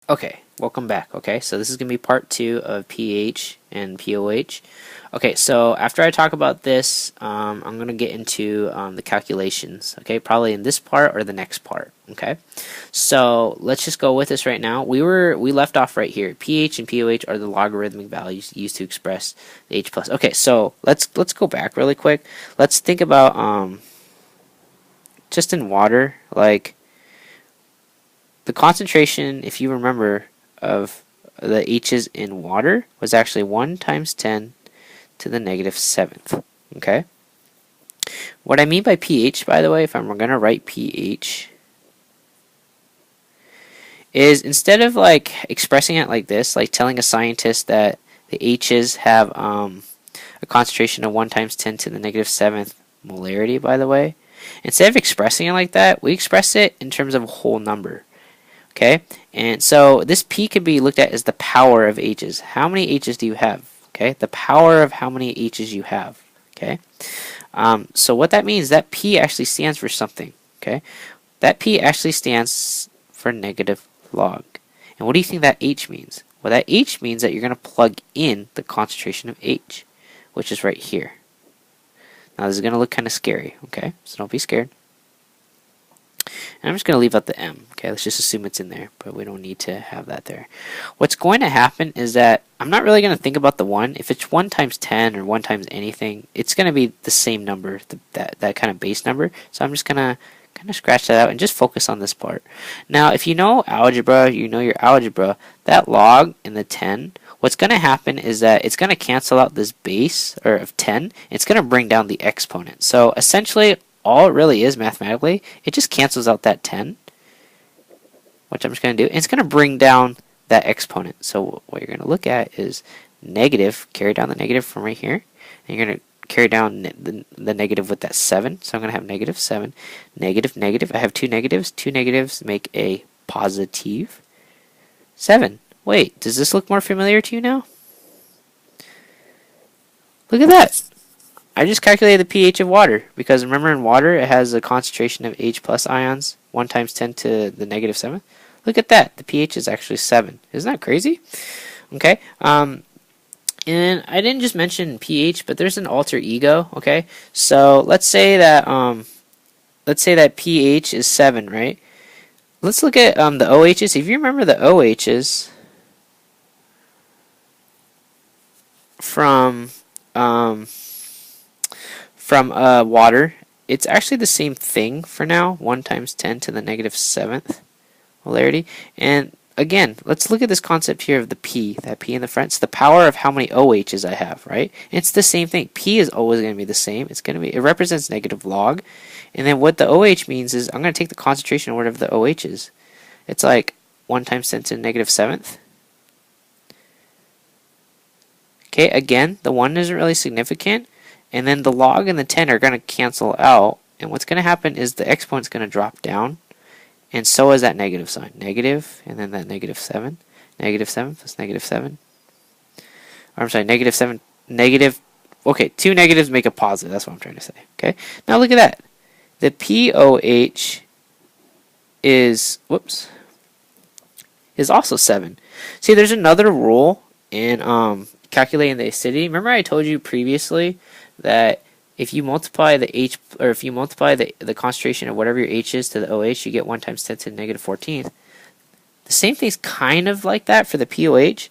Okay, welcome back. Okay, so this is going to be part 2 of pH and POH. Okay, so after I talk about this, I'm going to get into the calculations. Okay, probably in this part or the next part. Okay, so let's just go with this right now. We left off right here. pH and POH are the logarithmic values used to express the H plus. Okay, so let's go back really quick. Let's think about just in water, like the concentration, if you remember, of the H's in water was actually 1 times 10 to the negative 7th. Okay? What I mean by pH, by the way, if I'm going to write pH, is instead of like expressing it like this, like telling a scientist that the H's have a concentration of 1 times 10 to the negative 7th molarity, by the way, instead of expressing it like that, we express it in terms of a whole number. Okay, and so this P can be looked at as the power of H's. How many H's do you have? Okay, the power of how many H's you have. Okay, so what that means, that P actually stands for something. Okay, that P actually stands for negative log. And what do you think that H means? Well, that H means that you're going to plug in the concentration of H, which is right here. Now this is going to look kind of scary. Okay, so don't be scared. And I'm just going to leave out the M. Okay, let's just assume it's in there, but we don't need to have that there. What's going to happen is that I'm not really going to think about the 1. If it's 1 times 10 or 1 times anything, it's going to be the same number, that kind of base number. So I'm just going to kind of scratch that out and just focus on this part. Now, if you know algebra, you know your algebra, that log in the 10, what's going to happen is that it's going to cancel out this base or of 10. It's going to bring down the exponent. So essentially, all it really is mathematically, it just cancels out that 10, which I'm just going to do, and it's going to bring down that exponent. So what you're going to look at is negative, carry down the negative from right here, and you're going to carry down the negative with that 7. So I'm going to have negative 7, negative, negative. I have two negatives make a positive 7. Wait, does this look more familiar to you now? Look at that. I just calculated the pH of water, because remember in water it has a concentration of H plus ions, 1 times 10 to the negative 7th. Look at that, the pH is actually 7. Isn't that crazy? Okay, and I didn't just mention pH, but there's an alter ego. Okay, so let's say that pH is 7, right? Let's look at the OHs. If you remember the OHs from water, it's actually the same thing for now, 1 times 10 to the negative 7th molarity. And again, let's look at this concept here of the P, that P in the front. It's the power of how many OHs I have, right? And it's the same thing. P is always going to be the same. It represents negative log. And then what the OH means is I'm going to take the concentration of whatever the OH is. It's like 1 times 10 to the negative 7th. Okay, again, the 1 isn't really significant. And then the log and the 10 are going to cancel out. And what's going to happen is the exponent's going to drop down. And so is that negative sign. Negative, and then that negative 7. Negative 7 plus negative 7. Or I'm sorry, negative 7. Negative. Okay, two negatives make a positive. That's what I'm trying to say. Okay. Now look at that. The POH is, is also 7. See, there's another rule in calculating the acidity. Remember I told you previously that if you multiply the H, or if you multiply the concentration of whatever your H is to the OH, you get 1 times 10 to the negative 14th. The same thing's kind of like that for the POH.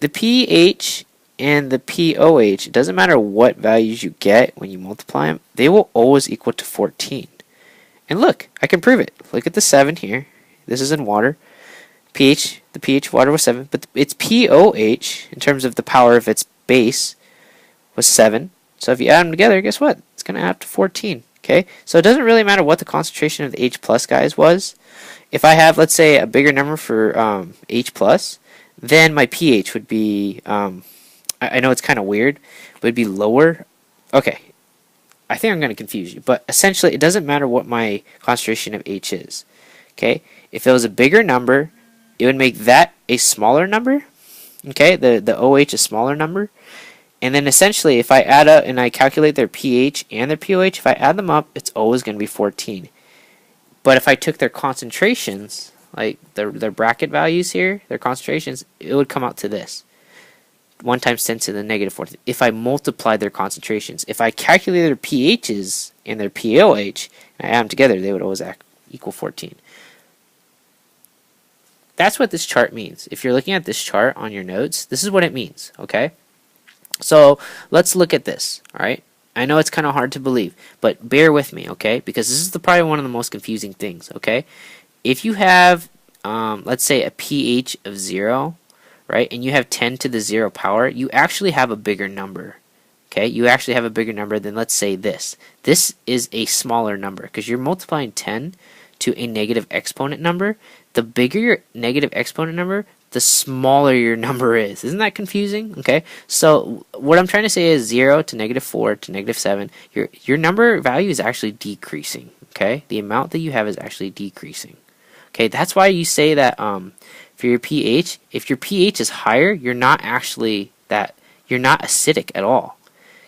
The pH and the POH, it doesn't matter what values you get when you multiply them, they will always equal to 14. And look, I can prove it. Look at the 7 here. This is in water. pH, the pH of water was 7, but its POH, in terms of the power of its base, was 7. So if you add them together, guess what? It's going to add up to 14. Okay, so it doesn't really matter what the concentration of the H plus guys was. If I have, let's say, a bigger number for H plus, then my pH would be, I know it's kind of weird, but it'd be lower. Okay, I think I'm going to confuse you, but essentially it doesn't matter what my concentration of H is. Okay, if it was a bigger number, it would make that a smaller number. Okay, the OH a smaller number. And then essentially, if I add up and I calculate their pH and their POH, if I add them up, it's always going to be 14. But if I took their concentrations, like their bracket values here, their concentrations, it would come out to this. 1 times 10 to the negative 14. If I multiply their concentrations, if I calculate their pHs and their pOH, and I add them together, they would always equal 14. That's what this chart means. If you're looking at this chart on your notes, this is what it means, okay? So let's look at this, all right? I know it's kind of hard to believe, but bear with me, okay? Because this is probably one of the most confusing things, okay? If you have, let's say, a pH of 0, right, and you have 10 to the 0 power, you actually have a bigger number, okay? You actually have a bigger number than, let's say, this. This is a smaller number because you're multiplying 10 to a negative exponent number. The bigger your negative exponent number, the smaller your number is. Isn't that confusing? Okay, so what I'm trying to say is 0 to negative 4 to negative 7, your number value is actually decreasing. Okay, the amount that you have is actually decreasing. Okay, that's why you say that for your pH, if your pH is higher, you're not acidic at all.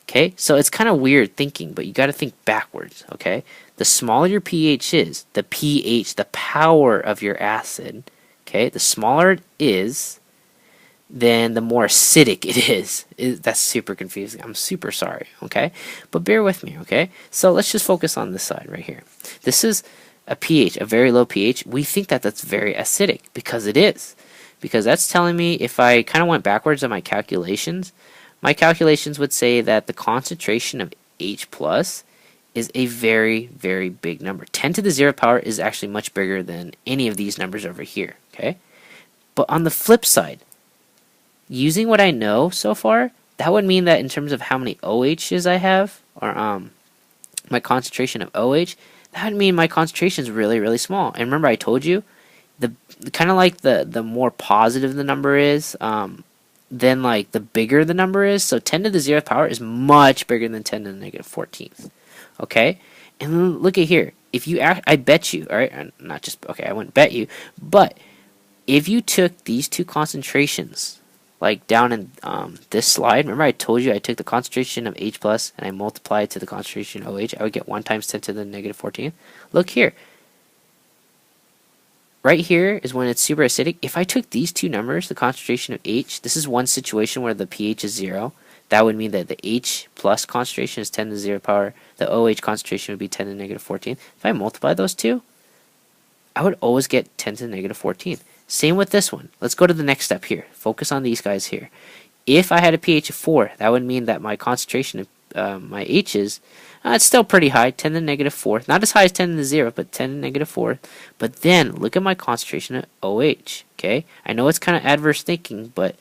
Okay, so it's kind of weird thinking, but you got to think backwards. Okay, the smaller your pH is, the pH, the power of your acid, okay, the smaller it is, then the more acidic it is. That's super confusing. I'm super sorry, okay? But bear with me, okay? So let's just focus on this side right here. This is a pH, a very low pH. We think that that's very acidic because it is. Because that's telling me, if I kind of went backwards on my calculations would say that the concentration of H plus is a very, very big number. 10 to the 0 power is actually much bigger than any of these numbers over here, okay? But on the flip side, using what I know so far, that would mean that in terms of how many OHs I have, or my concentration of OH, that would mean my concentration is really, really small. And remember I told you, the kind of like the more positive the number is, then like the bigger the number is. So 10 to the 0th power is much bigger than 10 to the negative 14th. Okay? And look at here. If you I bet you, all right, not just, okay, I wouldn't bet you, but if you took these two concentrations, like down in this slide, remember I told you I took the concentration of H plus and I multiplied it to the concentration of OH, I would get 1 times 10 to the negative 14th. Look here. Right here is when it's super acidic. If I took these two numbers, the concentration of H, this is one situation where the pH is 0. That would mean that the H plus concentration is 10 to the 0 power. The OH concentration would be 10 to the negative 14th. If I multiply those two, I would always get 10 to the negative 14th. Same with this one. Let's go to the next step here. Focus on these guys here. If I had a pH of 4, that would mean that my concentration of my H's, it's still pretty high, 10 to the negative 4. Not as high as 10 to the 0, but 10 to the negative 4. But then, look at my concentration of OH, okay? I know it's kind of adverse thinking, but